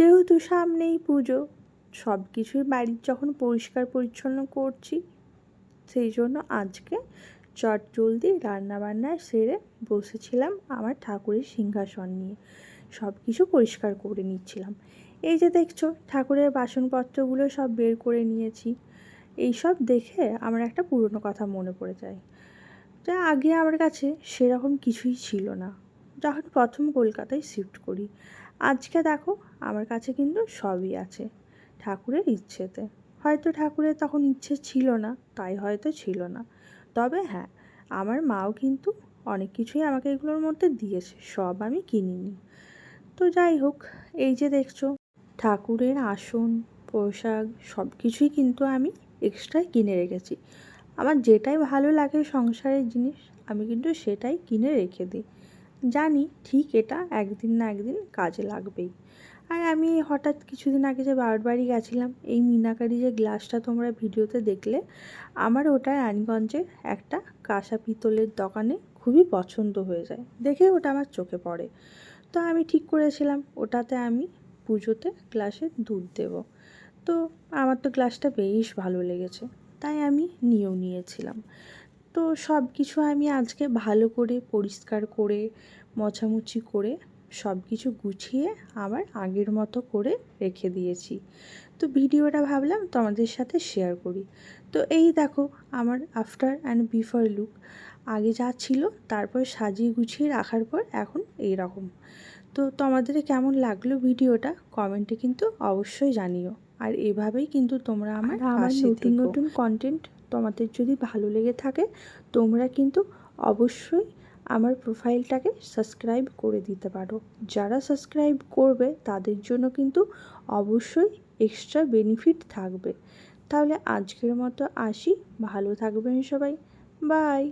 যেহেতু সামনেই পুজো, সব কিছুই বাড়ির যখন পরিষ্কার পরিচ্ছন্ন করছি, সেই জন্য আজকে চটজলদি রান্নাবান্না সেরে বসেছিলাম আমার ঠাকুরের সিংহাসন নিয়ে। সব কিছু পরিষ্কার করে নিচ্ছিলাম। এই যে দেখছো, ঠাকুরের বাসনপত্রগুলো সব বের করে নিয়েছি। এইসব দেখে আমার একটা পুরনো কথা মনে পড়ে যায়। যা আগে আমার কাছে সেরকম কিছুই ছিল না, যখন প্রথম কলকাতায় শিফট করি। আজকে দেখো, আমার কাছে কিন্তু সবই আছে ঠাকুরের ইচ্ছেতে। হয়তো ঠাকুরের তখন ইচ্ছে ছিল না, তাই হয়তো ছিল না। তবে হ্যাঁ, আমার মাও কিন্তু অনেক কিছুই আমাকে এগুলোর মধ্যে দিয়েছে, সব আমি কিনিনি। তো যাই হোক, এই যে দেখছো, ঠাকুরের আসন, পোশাক সব কিছুই কিন্তু আমি এক্সট্রাই কিনে রেখেছি। আমার যেটাই ভালো লাগে সংসারের জিনিস, আমি কিন্তু সেটাই কিনে রেখে দিই। জানি ঠিক এটা একদিন না একদিন কাজে লাগবেই। আর আমি হঠাৎ কিছুদিন আগে যে বাড়ি গেছিলাম, এই মিনাকারি যে গ্লাসটা তোমরা ভিডিওতে দেখলে, আমার ওটা রানীগঞ্জের একটা কাঁসা পিতলের দোকানে খুবই পছন্দ হয়ে যায়, দেখে ওটা আমার চোখে পড়ে। তো আমি ঠিক করেছিলাম ওটাতে আমি পুজোতে গ্লাসে দুধ দেব। তো আমার তো গ্লাসটা বেশ ভালো লেগেছে, তাই আমি নিয়েও নিয়েছিলাম। তো সব কিছু আমি আজকে ভালো করে পরিষ্কার করে মোছামুছি করে সব কিছু গুছিয়ে আবার আগের মতো করে রেখে দিয়েছি। তো ভিডিওটা ভাবলাম তোমাদের সাথে শেয়ার করি। তো এই দেখো আমার আফটার অ্যান্ড বিফোর লুক। আগে যা ছিল, তারপর সাজিয়ে গুছিয়ে রাখার পর এখন এই রকম। তো তোমাদের কেমন লাগলো ভিডিওটা কমেন্টে কিন্তু অবশ্যই জানিও। আর এভাবেই কিন্তু তোমরা আমার পাশে থেকো। নতুন নতুন কন্টেন্ট তোমাদের যদি ভালো লেগে থাকে, তোমরা কিন্তু অবশ্যই আমার প্রোফাইলটাকে সাবস্ক্রাইব করে দিতে পারো। যারা সাবস্ক্রাইব করবে তাদের জন্য কিন্তু অবশ্যই এক্সট্রা বেনিফিট থাকবে। তাহলে আজকের মতো আসি, ভালো থাকবেন সবাই, বাই।